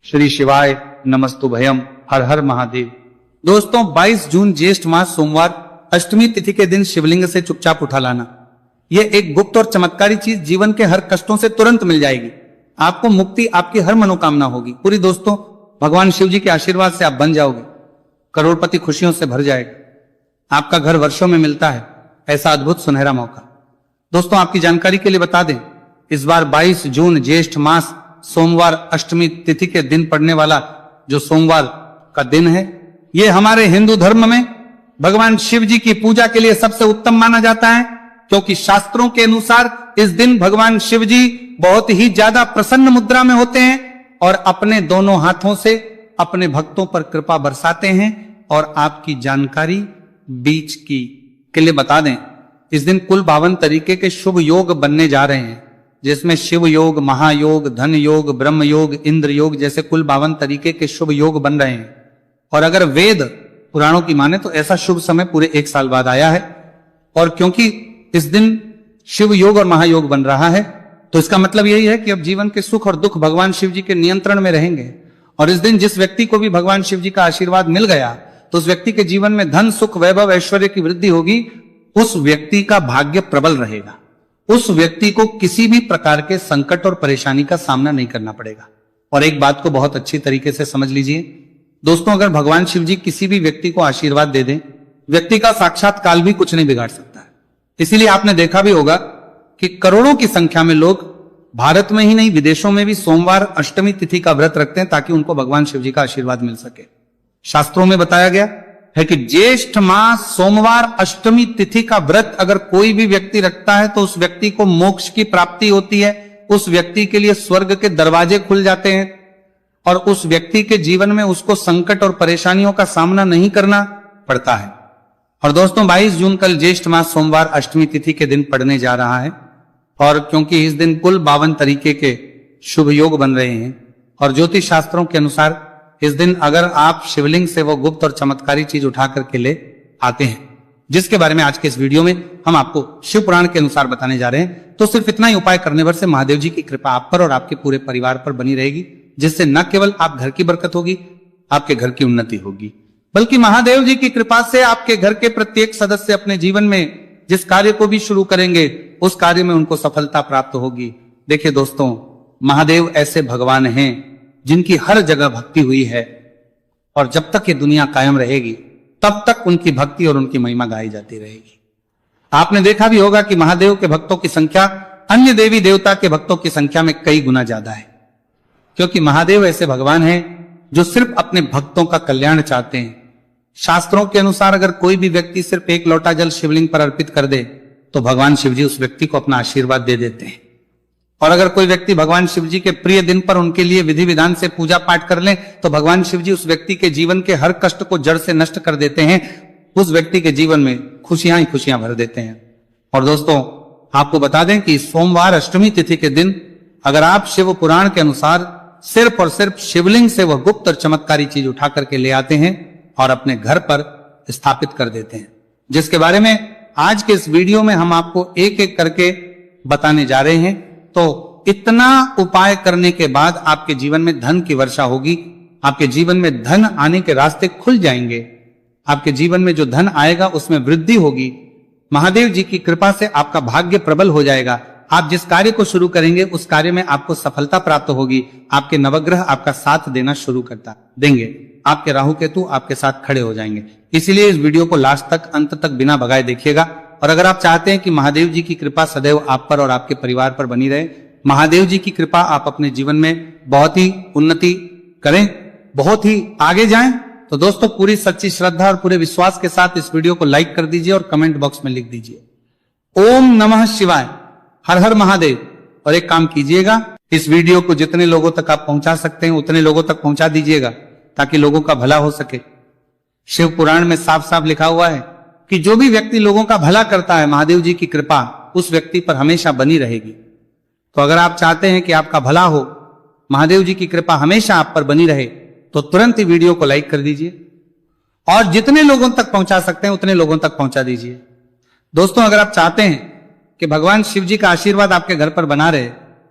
श्री शिवाय नमस्तुभयम। हर हर महादेव। दोस्तों 22 जून ज्येष्ठ मास सोमवार अष्टमी तिथि के दिन शिवलिंग से चुपचाप उठा लाना। यह एक गुप्त और चमत्कारी चीज जीवन के हर कष्टों से तुरंत मिल जाएगी। आपको मुक्ति, आपकी हर मनोकामना होगी पूरी। दोस्तों भगवान शिव जी के आशीर्वाद से आप बन जाओगे करोड़पति, खुशियों से भर जाएगा। आपका घर वर्षों में मिलता है ऐसा अद्भुत सुनहरा मौका। दोस्तों आपकी जानकारी के लिए बता दें, इस बार 22 जून ज्येष्ठ मास सोमवार अष्टमी तिथि के दिन पड़ने वाला जो सोमवार का दिन है, ये हमारे हिंदू धर्म में भगवान शिव जी की पूजा के लिए सबसे उत्तम माना जाता है, क्योंकि शास्त्रों के अनुसार इस दिन भगवान शिव जी बहुत ही ज्यादा प्रसन्न मुद्रा में होते हैं और अपने दोनों हाथों से अपने भक्तों पर कृपा बरसाते हैं। और आपकी जानकारी बीच की के लिए बता दें, इस दिन कुल 52 तरीके के शुभ योग बनने जा रहे हैं, जिसमें शिव योग, महायोग, धन योग, ब्रह्म योग, इंद्र योग जैसे कुल 52 तरीके के शुभ योग बन रहे हैं। और अगर वेद पुराणों की माने तो ऐसा शुभ समय पूरे 1 साल बाद आया है। और क्योंकि इस दिन शिव योग और महायोग बन रहा है, तो इसका मतलब यही है कि अब जीवन के सुख और दुख भगवान शिव जी के नियंत्रण में रहेंगे। और इस दिन जिस व्यक्ति को भी भगवान शिव जी का आशीर्वाद मिल गया, तो उस व्यक्ति के जीवन में धन, सुख, वैभव, ऐश्वर्य की वृद्धि होगी। उस व्यक्ति का भाग्य प्रबल रहेगा। उस व्यक्ति को किसी भी प्रकार के संकट और परेशानी का सामना नहीं करना पड़ेगा। और एक बात को बहुत अच्छी तरीके से समझ लीजिए दोस्तों, अगर भगवान शिव जी किसी भी व्यक्ति को आशीर्वाद दे दें, व्यक्ति का साक्षात काल भी कुछ नहीं बिगाड़ सकता है। इसीलिए आपने देखा भी होगा कि करोड़ों की संख्या में लोग भारत में ही नहीं विदेशों में भी सोमवार अष्टमी तिथि का व्रत रखते हैं, ताकि उनको भगवान शिव जी का आशीर्वाद मिल सके। शास्त्रों में बताया गया है कि ज्येष्ठ मास सोमवार अष्टमी तिथि का व्रत अगर कोई भी व्यक्ति रखता है, तो उस व्यक्ति को मोक्ष की प्राप्ति होती है। उस व्यक्ति के लिए स्वर्ग के दरवाजे खुल जाते हैं और उस व्यक्ति के जीवन में उसको संकट और परेशानियों का सामना नहीं करना पड़ता है। और दोस्तों 22 जून कल ज्येष्ठ मास सोमवार अष्टमी तिथि के दिन पड़ने जा रहा है। और क्योंकि इस दिन कुल 52 तरीके के शुभ योग बन रहे हैं, और ज्योतिष शास्त्रों के अनुसार इस दिन अगर आप शिवलिंग से वो गुप्त और चमत्कारी चीज उठा करके ले आते हैं, जिसके बारे में आज के इस वीडियो में हम आपको शिव पुराण के अनुसार बताने जा रहे हैं, तो सिर्फ इतना ही उपाय करने भर से महादेव जी की कृपा आप पर और आपके पूरे परिवार पर बनी रहेगी, जिससे न केवल आप घर की बरकत होगी, आपके घर की उन्नति होगी, बल्कि महादेव जी की कृपा से आपके घर के प्रत्येक सदस्य अपने जीवन में जिस कार्य को भी शुरू करेंगे, उस कार्य में उनको सफलता प्राप्त होगी। देखिए दोस्तों, महादेव ऐसे भगवान हैं जिनकी हर जगह भक्ति हुई है, और जब तक ये दुनिया कायम रहेगी तब तक उनकी भक्ति और उनकी महिमा गाई जाती रहेगी। आपने देखा भी होगा कि महादेव के भक्तों की संख्या अन्य देवी देवता के भक्तों की संख्या में कई गुना ज्यादा है, क्योंकि महादेव ऐसे भगवान हैं जो सिर्फ अपने भक्तों का कल्याण चाहते हैं। शास्त्रों के अनुसार अगर कोई भी व्यक्ति सिर्फ 1 लोटा जल शिवलिंग पर अर्पित कर दे, तो भगवान शिव जी उस व्यक्ति को अपना आशीर्वाद दे देते हैं। और अगर कोई व्यक्ति भगवान शिव जी के प्रिय दिन पर उनके लिए विधि विधान से पूजा पाठ कर ले, तो भगवान शिव जी उस व्यक्ति के जीवन के हर कष्ट को जड़ से नष्ट कर देते हैं। उस व्यक्ति के जीवन में खुशियां ही खुशियां भर देते हैं। और दोस्तों आपको बता दें कि सोमवार अष्टमी तिथि के दिन अगर आप शिव पुराण के अनुसार सिर्फ और सिर्फ शिवलिंग से वह गुप्त और चमत्कारी चीज उठा करके ले आते हैं और अपने घर पर स्थापित कर देते हैं, जिसके बारे में आज के इस वीडियो में हम आपको एक एक करके बताने जा रहे हैं। तो इतना उपाय करने के बाद आपके जीवन में धन की वर्षा होगी, आपके जीवन में धन आने के रास्ते खुल जाएंगे, आपके जीवन में जो धन आएगा उसमें वृद्धि होगी। महादेव जी की कृपा से आपका भाग्य प्रबल हो जाएगा। आप जिस कार्य को शुरू करेंगे उस कार्य में आपको सफलता प्राप्त होगी। आपके नवग्रह आपका साथ देना शुरू देंगे। आपके राहु केतु आपके साथ खड़े हो जाएंगे। इसीलिए इस वीडियो को लास्ट तक, अंत तक बिना भगाए देखिएगा। और अगर आप चाहते हैं कि महादेव जी की कृपा सदैव आप पर और आपके परिवार पर बनी रहे, महादेव जी की कृपा आप अपने जीवन में बहुत ही उन्नति करें, बहुत ही आगे जाएं, तो दोस्तों पूरी सच्ची श्रद्धा और पूरे विश्वास के साथ इस वीडियो को लाइक कर दीजिए और कमेंट बॉक्स में लिख दीजिए ओम नमः शिवाय, हर हर महादेव। और एक काम कीजिएगा, इस वीडियो को जितने लोगों तक आप पहुंचा सकते हैं उतने लोगों तक पहुंचा दीजिएगा, ताकि लोगों का भला हो सके। शिव पुराण में साफ साफ लिखा हुआ है कि जो भी व्यक्ति लोगों का भला करता है, महादेव जी की कृपा उस व्यक्ति पर हमेशा बनी रहेगी। तो अगर आप चाहते हैं कि आपका भला हो, महादेव जी की कृपा हमेशा आप पर बनी रहे, तो तुरंत ही वीडियो को लाइक कर दीजिए और जितने लोगों तक पहुंचा सकते हैं उतने लोगों तक पहुंचा दीजिए। दोस्तों अगर आप चाहते हैं कि भगवान शिव जी का आशीर्वाद आपके घर पर बना रहे,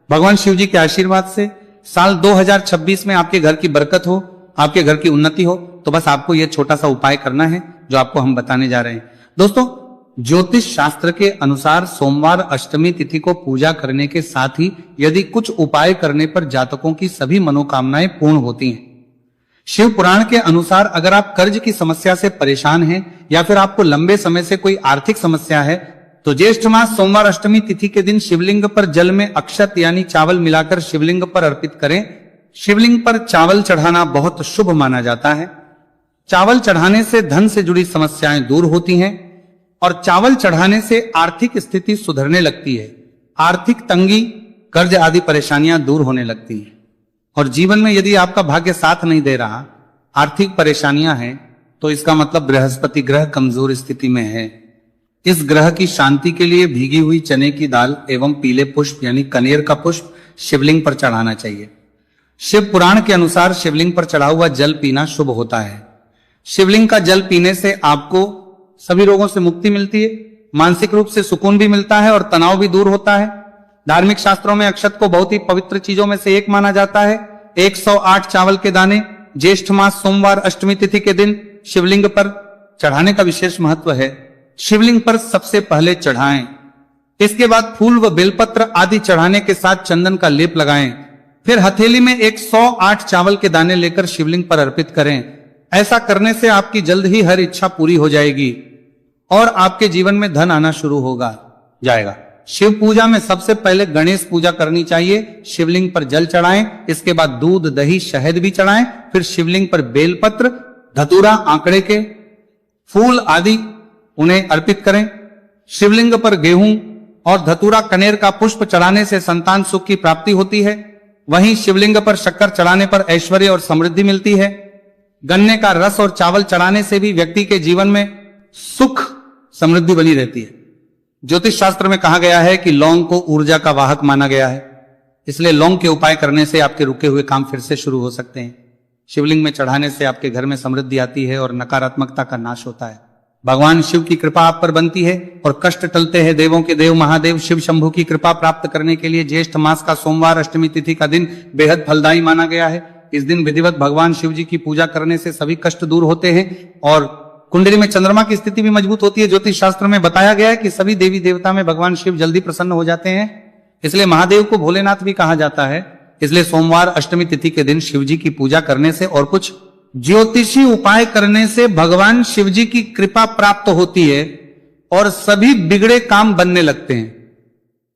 भगवान शिव जी के आशीर्वाद से साल 2026 में आपके घर की बरकत हो, आपके घर की उन्नति हो, तो बस आपको यह छोटा सा उपाय करना है जो आपको हम बताने जा रहे हैं। दोस्तों, ज्योतिष शास्त्र के अनुसार सोमवार अष्टमी तिथि को पूजा करने के साथ ही यदि कुछ उपाय करने पर जातकों की सभी मनोकामनाएं पूर्ण होती हैं। शिव पुराण के अनुसार अगर आप कर्ज की समस्या से परेशान हैं या फिर आपको लंबे समय से कोई आर्थिक समस्या है, तो ज्येष्ठ मास सोमवार अष्टमी तिथि के दिन शिवलिंग पर जल में अक्षत यानी चावल मिलाकर शिवलिंग पर अर्पित करें। शिवलिंग पर चावल चढ़ाना बहुत शुभ माना जाता है। चावल चढ़ाने से धन से जुड़ी समस्याएं दूर होती हैं और चावल चढ़ाने से आर्थिक स्थिति सुधरने लगती है। आर्थिक तंगी, कर्ज आदि परेशानियां दूर होने लगती हैं। और जीवन में यदि आपका भाग्य साथ नहीं दे रहा, आर्थिक परेशानियां हैं, तो इसका मतलब बृहस्पति ग्रह कमजोर स्थिति में है। इस ग्रह की शांति के लिए भीगी हुई चने की दाल एवं पीले पुष्प यानी कनेर का पुष्प शिवलिंग पर चढ़ाना चाहिए। शिव पुराण के अनुसार शिवलिंग पर चढ़ा हुआ जल पीना शुभ होता है। शिवलिंग का जल पीने से आपको सभी रोगों से मुक्ति मिलती है, मानसिक रूप से सुकून भी मिलता है और तनाव भी दूर होता है। धार्मिक शास्त्रों में अक्षत को बहुत ही पवित्र चीजों में से एक माना जाता है। 108 चावल के दाने ज्येष्ठ मास सोमवार अष्टमी तिथि के दिन शिवलिंग पर चढ़ाने का विशेष महत्व है। शिवलिंग पर सबसे पहले चढ़ाएं, इसके बाद फूल व बेलपत्र आदि चढ़ाने के साथ चंदन का लेप लगाएं। फिर हथेली में 108 चावल के दाने लेकर शिवलिंग पर अर्पित करें। ऐसा करने से आपकी जल्द ही हर इच्छा पूरी हो जाएगी और आपके जीवन में धन आना शुरू होगा जाएगा। शिव पूजा में सबसे पहले गणेश पूजा करनी चाहिए। शिवलिंग पर जल चढ़ाएं, इसके बाद दूध, दही, शहद भी चढ़ाएं। फिर शिवलिंग पर बेलपत्र, धतूरा, आंकड़े के फूल आदि उन्हें अर्पित करें। शिवलिंग पर गेहूं और धतूरा, कनेर का पुष्प चढ़ाने से संतान सुख की प्राप्ति होती है। वहीं शिवलिंग पर शक्कर चढ़ाने पर ऐश्वर्य और समृद्धि मिलती है। गन्ने का रस और चावल चढ़ाने से भी व्यक्ति के जीवन में सुख समृद्धि बनी रहती है। ज्योतिष शास्त्र में कहा गया है कि लौंग को ऊर्जा का वाहक माना गया है, इसलिए लौंग के उपाय करने से आपके रुके हुए काम फिर से शुरू हो सकते हैं। शिवलिंग में चढ़ाने से आपके घर में समृद्धि आती है और नकारात्मकता का नाश होता है। भगवान शिव की कृपा आप पर बनती है और कष्ट टलते हैं। देवों के देव महादेव शिव शंभु की कृपा प्राप्त करने के लिए ज्येष्ठ मास का सोमवार अष्टमी तिथि का दिन बेहद फलदायी माना गया है। इस दिन विधिवत भगवान शिव जी की पूजा करने से सभी कष्ट दूर होते हैं और कुंडली में चंद्रमा की स्थिति भी मजबूत होती है। ज्योतिष शास्त्र में बताया गया है कि सभी देवी देवता में भगवान शिव जल्दी प्रसन्न हो जाते हैं, इसलिए महादेव को भोलेनाथ भी कहा जाता है। इसलिए सोमवार अष्टमी तिथि के दिन शिव जी की पूजा करने से और कुछ ज्योतिषी उपाय करने से भगवान शिव जी की कृपा प्राप्त होती है और सभी बिगड़े काम बनने लगते हैं।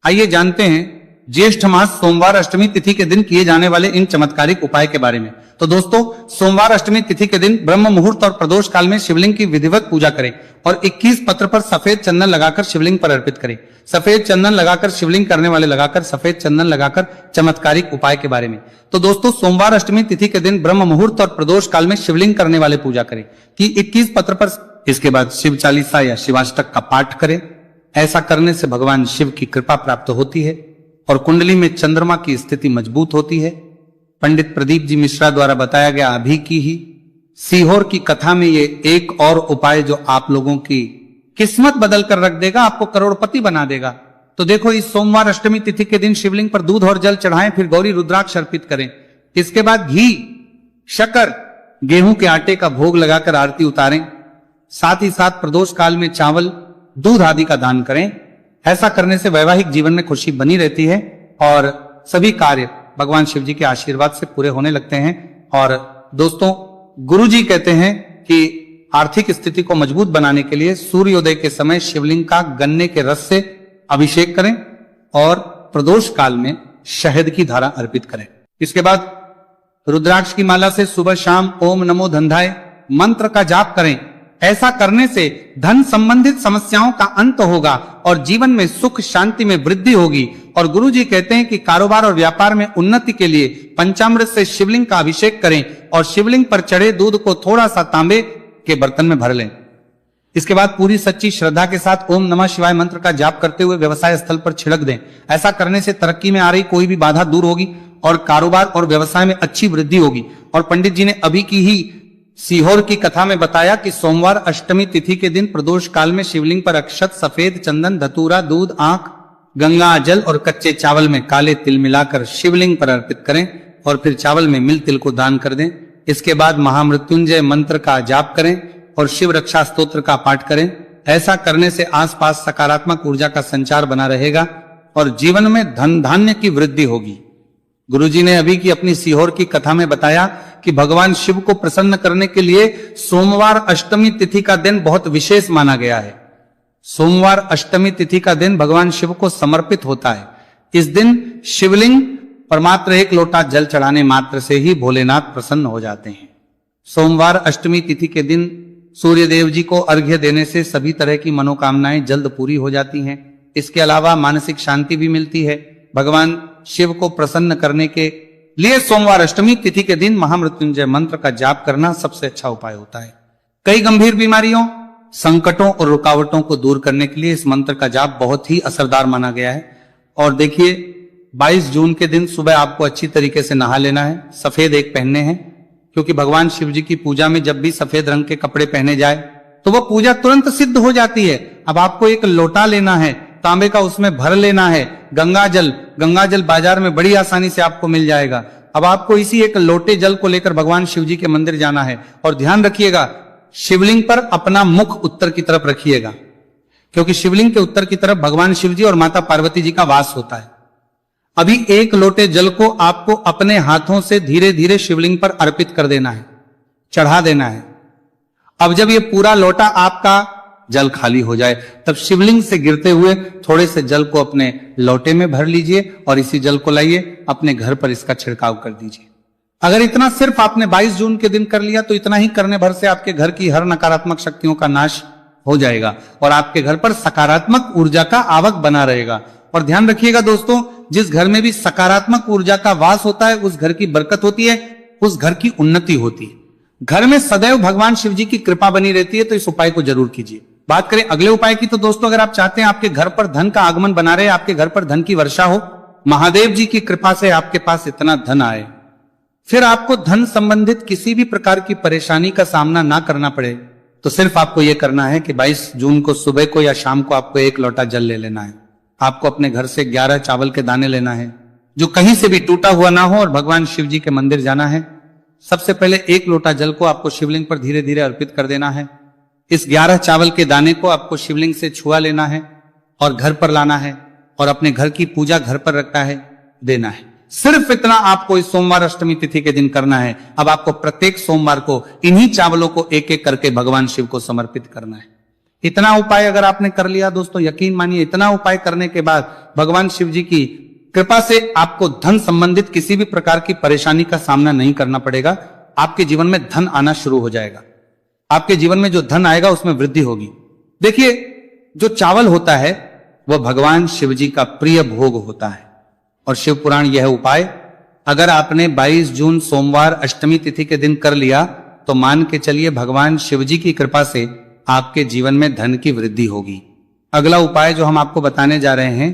आइए जानते हैं ज्येष्ठ मास सोमवार अष्टमी तिथि के दिन किए जाने वाले इन चमत्कारिक उपाय के बारे में। तो दोस्तों, सोमवार अष्टमी तिथि के दिन ब्रह्म मुहूर्त और प्रदोष काल में शिवलिंग की विधिवत पूजा करें और 21 पत्र पर सफेद चंदन लगाकर शिवलिंग पर अर्पित करें। सफेद चंदन लगाकर शिवलिंग करने वाले लगाकर सफेद चंदन लगाकर चमत्कारिक उपाय के बारे में। तो दोस्तों, सोमवार अष्टमी तिथि के दिन ब्रह्म मुहूर्त और प्रदोष काल में शिवलिंग करने वाले पूजा करें कि 21 पत्र पर, इसके बाद शिव चालीसा या शिवाष्टक का पाठ करें। ऐसा करने से भगवान शिव की कृपा प्राप्त होती है और कुंडली में चंद्रमा की स्थिति मजबूत होती है। पंडित प्रदीप जी मिश्रा द्वारा बताया गया अभी की ही सीहोर की कथा में ये एक और उपाय जो आप लोगों की किस्मत बदल कर रख देगा, आपको करोड़पति बना देगा। तो देखो, इस सोमवार अष्टमी तिथि के दिन शिवलिंग पर दूध और जल चढ़ाएं, फिर गौरी रुद्राक्ष अर्पित करें। इसके बाद घी, शक्कर, गेहूं के आटे का भोग लगाकर आरती उतारें। साथ ही साथ प्रदोष काल में चावल, दूध आदि का दान करें। ऐसा करने से वैवाहिक जीवन में खुशी बनी रहती है और सभी कार्य भगवान शिव जी के आशीर्वाद से पूरे होने लगते हैं। और दोस्तों, गुरु जी कहते हैं कि आर्थिक स्थिति को मजबूत बनाने के लिए सूर्योदय के समय शिवलिंग का गन्ने के रस से अभिषेक करें और प्रदोष काल में शहद की धारा अर्पित करें। इसके बाद रुद्राक्ष की माला से सुबह शाम ओम नमो धंधाय मंत्र का जाप करें। ऐसा करने से धन संबंधित समस्याओं का अंत होगा और जीवन में सुख शांति में वृद्धि होगी। और गुरु जी कहते हैं कि कारोबार और व्यापार में उन्नति के लिए पंचामृत से शिवलिंग का अभिषेक करें और शिवलिंग पर चढ़े दूध को थोड़ा सा तांबे के बर्तन में भर लें। इसके बाद पूरी सच्ची श्रद्धा के साथ ओम नमः शिवाय मंत्र का जाप करते हुए व्यवसाय स्थल पर छिड़क दें। ऐसा करने से तरक्की में आ रही कोई भी बाधा दूर होगी और कारोबार और व्यवसाय में अच्छी वृद्धि होगी। और पंडित जी ने अभी की ही सीहोर की कथा में बताया कि सोमवार अष्टमी तिथि के दिन प्रदोष काल में शिवलिंग पर अक्षत, सफेद चंदन, धतूरा, दूध, आंख, गंगा जल और कच्चे चावल में काले तिल मिलाकर शिवलिंग पर अर्पित करें और फिर चावल में मिल तिल को दान कर दें। इसके बाद महामृत्युंजय मंत्र का जाप करें और शिव रक्षा स्तोत्र का पाठ करें। ऐसा करने से आसपास सकारात्मक ऊर्जा का संचार बना रहेगा और जीवन में धन धान्य की वृद्धि होगी। गुरुजी ने अभी की अपनी सीहोर की कथा में बताया कि भगवान शिव को प्रसन्न करने के लिए सोमवार अष्टमी तिथि का दिन बहुत विशेष माना गया है। सोमवार अष्टमी तिथि का दिन भगवान शिव को समर्पित होता है। इस दिन शिवलिंग पर मात्र 1 लोटा जल चढ़ाने मात्र से ही भोलेनाथ प्रसन्न हो जाते हैं। सोमवार अष्टमी तिथि के दिन सूर्य देव जी को अर्घ्य देने से सभी तरह की मनोकामनाएं जल्द पूरी हो जाती हैं। इसके अलावा मानसिक शांति भी मिलती है। भगवान शिव को प्रसन्न करने के लिए सोमवार अष्टमी तिथि के दिन महामृत्युंजय मंत्र का जाप करना सबसे अच्छा उपाय होता है। कई गंभीर बीमारियों, संकटों और रुकावटों को दूर करने के लिए इस मंत्र का जाप बहुत ही असरदार माना गया है। और देखिए 22 जून के दिन सुबह आपको अच्छी तरीके से नहा लेना है, सफेद एक पहनने हैं, क्योंकि भगवान शिव जी की पूजा में जब भी सफेद रंग के कपड़े पहने जाए तो वह पूजा तुरंत सिद्ध हो जाती है। अब आपको एक लोटा लेना है, तांबे का, उसमें भर लेना है गंगा जल बाजार में बड़ी आसानी से आपको मिल जाएगा। अब आपको इसी एक लोटे जल को लेकर भगवान शिव जी के मंदिर जाना है और ध्यान रखिएगा शिवलिंग पर अपना मुख उत्तर की तरफ रखिएगा, क्योंकि शिवलिंग के उत्तर की तरफ भगवान शिव जी और माता पार्वती जी का वास होता है। अभी 1 लोटे जल को आपको अपने हाथों से धीरे धीरे शिवलिंग पर अर्पित कर देना है, चढ़ा देना है। अब जब ये पूरा लोटा आपका जल खाली हो जाए तब शिवलिंग से गिरते हुए थोड़े से जल को अपने लोटे में भर लीजिए और इसी जल को लाइए अपने घर पर इसका छिड़काव कर दीजिए। अगर इतना सिर्फ आपने 22 जून के दिन कर लिया तो इतना ही करने भर से आपके घर की हर नकारात्मक शक्तियों का नाश हो जाएगा और आपके घर पर सकारात्मक ऊर्जा का आवक बना रहेगा। और ध्यान रखिएगा दोस्तों, जिस घर में भी सकारात्मक ऊर्जा का वास होता है उस घर की बरकत होती है, उस घर की उन्नति होती है। घर में सदैव भगवान शिव जी की कृपा बनी रहती है। तो इस उपाय को जरूर कीजिए। बात करें अगले उपाय की तो दोस्तों, अगर आप चाहते हैं आपके घर पर धन का आगमन बना रहे, आपके घर पर धन की वर्षा हो, महादेव जी की कृपा से आपके पास इतना धन आए, फिर आपको धन संबंधित किसी भी प्रकार की परेशानी का सामना ना करना पड़े, तो सिर्फ आपको यह करना है कि 22 जून को सुबह को या शाम को आपको 1 लोटा जल ले लेना है। आपको अपने घर से 11 चावल के दाने लेना है जो कहीं से भी टूटा हुआ ना हो और भगवान शिव जी के मंदिर जाना है। सबसे पहले 1 लोटा जल को आपको शिवलिंग पर धीरे धीरे अर्पित कर देना है। इस 11 चावल के दाने को आपको शिवलिंग से छुआ लेना है और घर पर लाना है और अपने घर की पूजा घर पर रखना है, देना है। सिर्फ इतना आपको इस सोमवार अष्टमी तिथि के दिन करना है। अब आपको प्रत्येक सोमवार को इन्हीं चावलों को एक एक करके भगवान शिव को समर्पित करना है। इतना उपाय अगर आपने कर लिया दोस्तों, यकीन मानिए इतना उपाय करने के बाद भगवान शिव जी की कृपा से आपको धन संबंधित किसी भी प्रकार की परेशानी का सामना नहीं करना पड़ेगा। आपके जीवन में धन आना शुरू हो जाएगा। आपके जीवन में जो धन आएगा उसमें वृद्धि होगी। देखिए, जो चावल होता है वह भगवान शिव जी का प्रिय भोग होता है और शिव पुराण यह उपाय अगर आपने 22 जून सोमवार अष्टमी तिथि के दिन कर लिया तो मान के चलिए भगवान शिव जी की कृपा से आपके जीवन में धन की वृद्धि होगी। अगला उपाय जो हम आपको बताने जा रहे हैं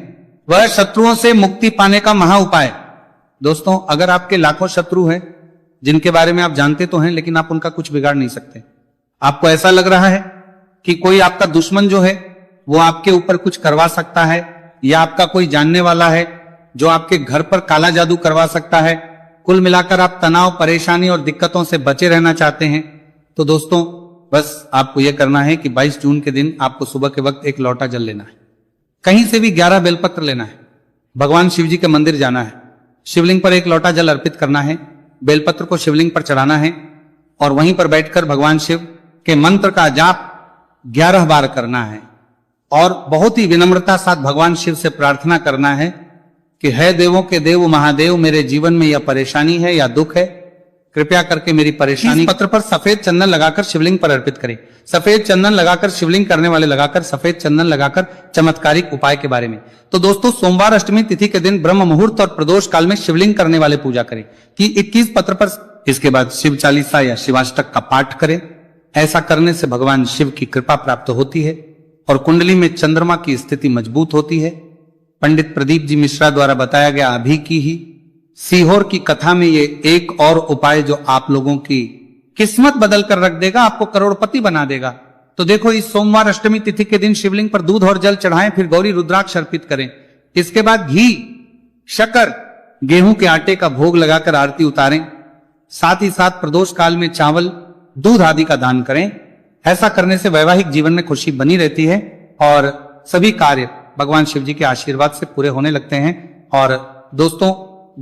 वह शत्रुओं से मुक्ति पाने का महा उपाय। दोस्तों, अगर आपके लाखों शत्रु हैं जिनके बारे में आप जानते तो हैं लेकिन आप उनका कुछ बिगाड़ नहीं सकते, आपको ऐसा लग रहा है कि कोई आपका दुश्मन जो है वो आपके ऊपर कुछ करवा सकता है या आपका कोई जानने वाला है जो आपके घर पर काला जादू करवा सकता है, कुल मिलाकर आप तनाव, परेशानी और दिक्कतों से बचे रहना चाहते हैं, तो दोस्तों बस आपको यह करना है कि 22 जून के दिन आपको सुबह के वक्त 1 लोटा जल लेना है। कहीं से भी 11 बेलपत्र लेना है, भगवान शिव जी के मंदिर जाना है, शिवलिंग पर 1 लोटा जल अर्पित करना है, बेलपत्र को शिवलिंग पर चढ़ाना है और वहीं पर बैठकर भगवान शिव के मंत्र का जाप 11 बार करना है और बहुत ही विनम्रता साथ भगवान शिव से प्रार्थना करना है कि है देवों के देव महादेव, मेरे जीवन में यह परेशानी है या दुख है, कृपया करके मेरी परेशानी। पत्र पर सफेद चंदन लगाकर शिवलिंग पर अर्पित करें। सफेद चंदन लगाकर, शिवलिंग करने वाले लगाकर, सफेद चंदन लगाकर चमत्कारिक उपाय के बारे में। तो दोस्तों, सोमवार अष्टमी तिथि के दिन ब्रह्म मुहूर्त और प्रदोष काल में शिवलिंग करने वाले पूजा करें कि 21 पत्र पर। इसके बाद शिव चालीसा या शिवाष्टक का पाठ करें। ऐसा करने से भगवान शिव की कृपा प्राप्त होती है और कुंडली में चंद्रमा की स्थिति मजबूत होती है। पंडित प्रदीप जी मिश्रा द्वारा बताया गया अभी की ही सीहोर की कथा में ये एक और उपाय जो आप लोगों की किस्मत बदल कर रख देगा, आपको करोड़पति बना देगा। तो देखो, इस सोमवार अष्टमी तिथि के दिन शिवलिंग पर दूध और जल चढ़ाएं, फिर गौरी रुद्राक्ष अर्पित करें। इसके बाद घी, शक्कर गेहूं के आटे का भोग लगाकर आरती उतारें। साथ ही साथ प्रदोष काल में चावल, दूध आदि का दान करें। ऐसा करने से वैवाहिक जीवन में खुशी बनी रहती है और सभी कार्य भगवान शिव जी के आशीर्वाद से पूरे होने लगते हैं। और दोस्तों,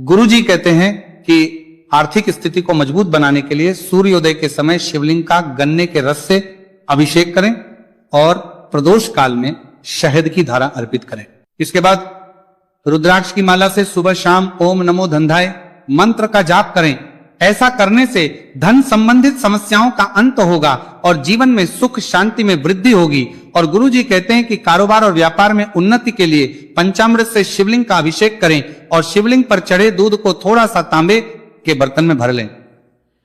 गुरु जी कहते हैं कि आर्थिक स्थिति को मजबूत बनाने के लिए सूर्योदय के समय शिवलिंग का गन्ने के रस से अभिषेक करें और प्रदोष काल में शहद की धारा अर्पित करें। इसके बाद रुद्राक्ष की माला से सुबह शाम ओम नमो धंधाय मंत्र का जाप करें। ऐसा करने से धन संबंधित समस्याओं का अंत होगा और जीवन में सुख शांति में वृद्धि होगी। और गुरु जी कहते हैं कि कारोबार और व्यापार में उन्नति के लिए पंचामृत से शिवलिंग का अभिषेक करें और शिवलिंग पर चढ़े दूध को थोड़ा सा तांबे के बर्तन में भर लें।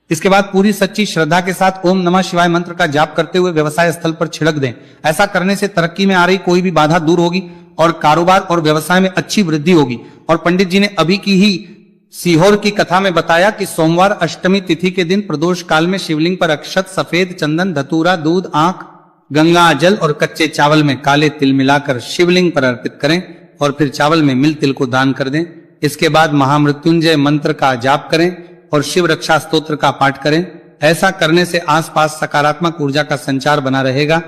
इसके बाद पूरी सच्ची श्रद्धा के साथ ओम नमः शिवाय मंत्र का जाप करते हुए व्यवसाय स्थल पर छिड़क दें। ऐसा करने से तरक्की में आ रही कोई भी बाधा दूर होगी और कारोबार और व्यवसाय में अच्छी वृद्धि होगी। और पंडित जी ने अभी की ही सीहोर की कथा में बताया कि सोमवार अष्टमी तिथि के दिन प्रदोष काल में शिवलिंग पर अक्षत, सफेद चंदन, धतूरा, दूध, आंख, गंगा जल और कच्चे चावल में काले तिल मिलाकर शिवलिंग पर अर्पित करें और फिर चावल में मिल तिल को दान कर दें। इसके बाद महामृत्युंजय मंत्र का जाप करें और शिव रक्षा स्तोत्र का पाठ करें। ऐसा करने से आसपास सकारात्मक ऊर्जा का संचार बना रहेगा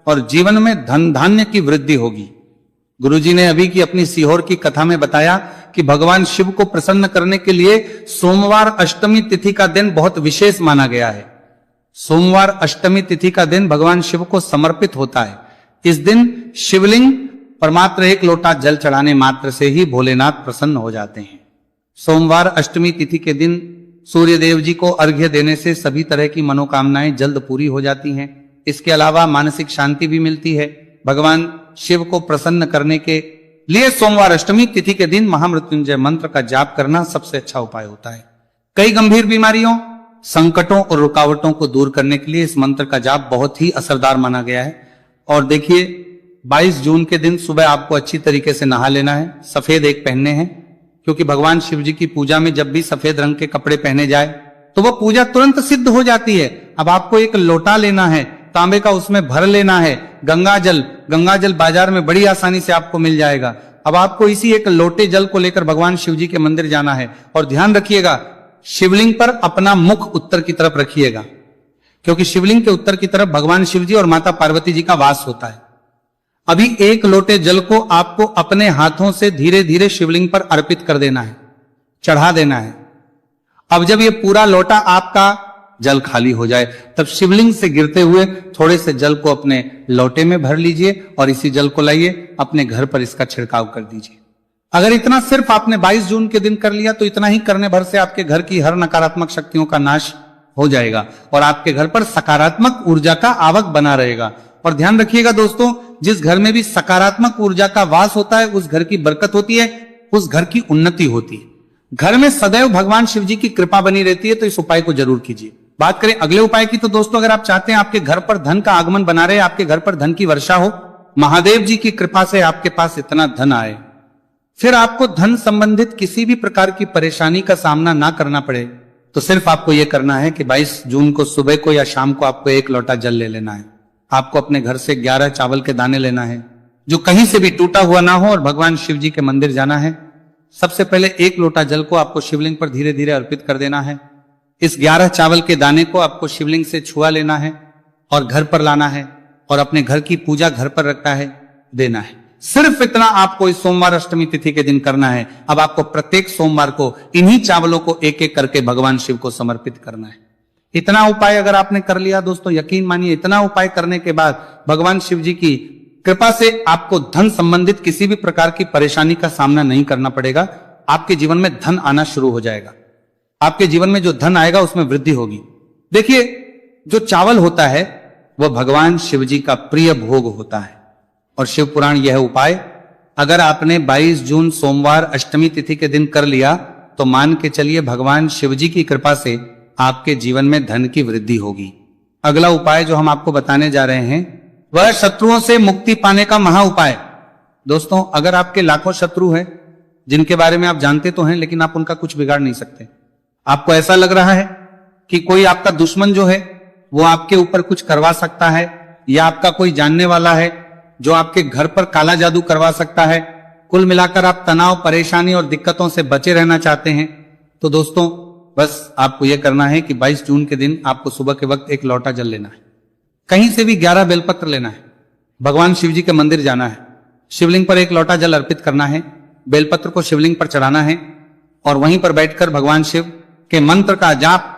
और जीवन में धन धान्य की वृद्धि होगी। गुरुजी ने अभी की अपनी सीहोर की कथा में बताया कि भगवान शिव को प्रसन्न करने के लिए सोमवार अष्टमी तिथि का दिन बहुत विशेष माना गया है। सोमवार अष्टमी तिथि का दिन भगवान शिव को समर्पित होता है। इस दिन शिवलिंग पर मात्र एक लोटा जल चढ़ाने मात्र से ही भोलेनाथ प्रसन्न हो जाते हैं। सोमवार अष्टमी तिथि के दिन सूर्य देव जी को अर्घ्य देने से सभी तरह की मनोकामनाएं जल्द पूरी हो जाती हैं। इसके अलावा मानसिक शांति भी मिलती है। भगवान शिव को प्रसन्न करने के लिए सोमवार अष्टमी तिथि के दिन महामृत्युंजय मंत्र का जाप करना सबसे अच्छा उपाय होता है। कई गंभीर बीमारियों, संकटों और रुकावटों को दूर करने के लिए इस मंत्र का जाप बहुत ही असरदार माना गया है। और देखिए, 22 जून के दिन सुबह आपको अच्छी तरीके से नहा लेना है। सफेद एक पहनने हैं, क्योंकि भगवान शिव जी की पूजा में जब भी सफेद रंग के कपड़े पहने जाए तो वह पूजा तुरंत सिद्ध हो जाती है। अब आपको एक लोटा लेना है, तांबे का, उसमें भर लेना है गंगा जल बाजार में बड़ी आसानी से आपको मिल जाएगा। अब आपको इसी एक लोटे जल को लेकर भगवान शिव जी के मंदिर जाना है। और ध्यान रखिएगा, शिवलिंग पर अपना मुख उत्तर की तरफ रखिएगा, क्योंकि शिवलिंग के उत्तर की तरफ भगवान शिव जी और माता पार्वती जी का वास होता है। अभी एक लोटे जल को आपको अपने हाथों से धीरे धीरे शिवलिंग पर अर्पित कर देना है, चढ़ा देना है। अब जब ये पूरा लोटा आपका जल खाली हो जाए, तब शिवलिंग से गिरते हुए थोड़े से जल को अपने लोटे में भर लीजिए और इसी जल को लाइए अपने घर पर इसका छिड़काव कर दीजिए। अगर इतना सिर्फ आपने 22 जून के दिन कर लिया तो इतना ही करने भर से आपके घर की हर नकारात्मक शक्तियों का नाश हो जाएगा और आपके घर पर सकारात्मक ऊर्जा का आवक बना रहेगा। और ध्यान रखिएगा दोस्तों, जिस घर में भी सकारात्मक ऊर्जा का वास होता है उस घर की बरकत होती है, उस घर की उन्नति होती है। घर में सदैव भगवान शिव जी की कृपा बनी रहती है। तो इस उपाय को जरूर कीजिए। बात करें अगले उपाय की, तो दोस्तों, अगर आप चाहते हैं आपके घर पर धन का आगमन बना रहे, आपके घर पर धन की वर्षा हो, महादेव जी की कृपा से आपके पास इतना धन आए, फिर आपको धन संबंधित किसी भी प्रकार की परेशानी का सामना ना करना पड़े, तो सिर्फ आपको यह करना है कि 22 जून को सुबह को या शाम को आपको एक लोटा जल ले लेना है। आपको अपने घर से 11 चावल के दाने लेना है, जो कहीं से भी टूटा हुआ ना हो, और भगवान शिव जी के मंदिर जाना है। सबसे पहले एक लोटा जल को आपको शिवलिंग पर धीरे धीरे अर्पित कर देना है। इस 11 चावल के दाने को आपको शिवलिंग से छुआ लेना है और घर पर लाना है और अपने घर की पूजा घर पर रखा है देना है। सिर्फ इतना आपको इस सोमवार अष्टमी तिथि के दिन करना है। अब आपको प्रत्येक सोमवार को इन्हीं चावलों को एक एक करके भगवान शिव को समर्पित करना है। इतना उपाय अगर आपने कर लिया दोस्तों, यकीन मानिए, इतना उपाय करने के बाद भगवान शिव जी की कृपा से आपको धन संबंधित किसी भी प्रकार की परेशानी का सामना नहीं करना पड़ेगा। आपके जीवन में धन आना शुरू हो जाएगा। आपके जीवन में जो धन आएगा उसमें वृद्धि होगी। देखिए, जो चावल होता है वह भगवान शिव जी का प्रिय भोग होता है और शिव पुराण यह उपाय अगर आपने 22 जून सोमवार अष्टमी तिथि के दिन कर लिया तो मान के चलिए भगवान शिव जी की कृपा से आपके जीवन में धन की वृद्धि होगी। अगला उपाय जो हम आपको बताने जा रहे हैं वह शत्रुओं से मुक्ति पाने का महा उपाय। दोस्तों, अगर आपके लाखों शत्रु हैं जिनके बारे में आप जानते तो हैं, लेकिन आप उनका कुछ बिगाड़ नहीं सकते। आपको ऐसा लग रहा है कि कोई आपका दुश्मन जो है वो आपके ऊपर कुछ करवा सकता है, या आपका कोई जानने वाला है जो आपके घर पर काला जादू करवा सकता है, कुल मिलाकर आप तनाव, परेशानी और दिक्कतों से बचे रहना चाहते हैं तो दोस्तों बस आपको यह करना है कि 22 जून के दिन आपको सुबह के वक्त एक लोटा जल लेना है, कहीं से भी 11 बेलपत्र लेना है, भगवान शिव जी के मंदिर जाना है, शिवलिंग पर एक लोटा जल अर्पित करना है, बेलपत्र को शिवलिंग पर चढ़ाना है और वहीं पर बैठकर भगवान शिव के मंत्र का जाप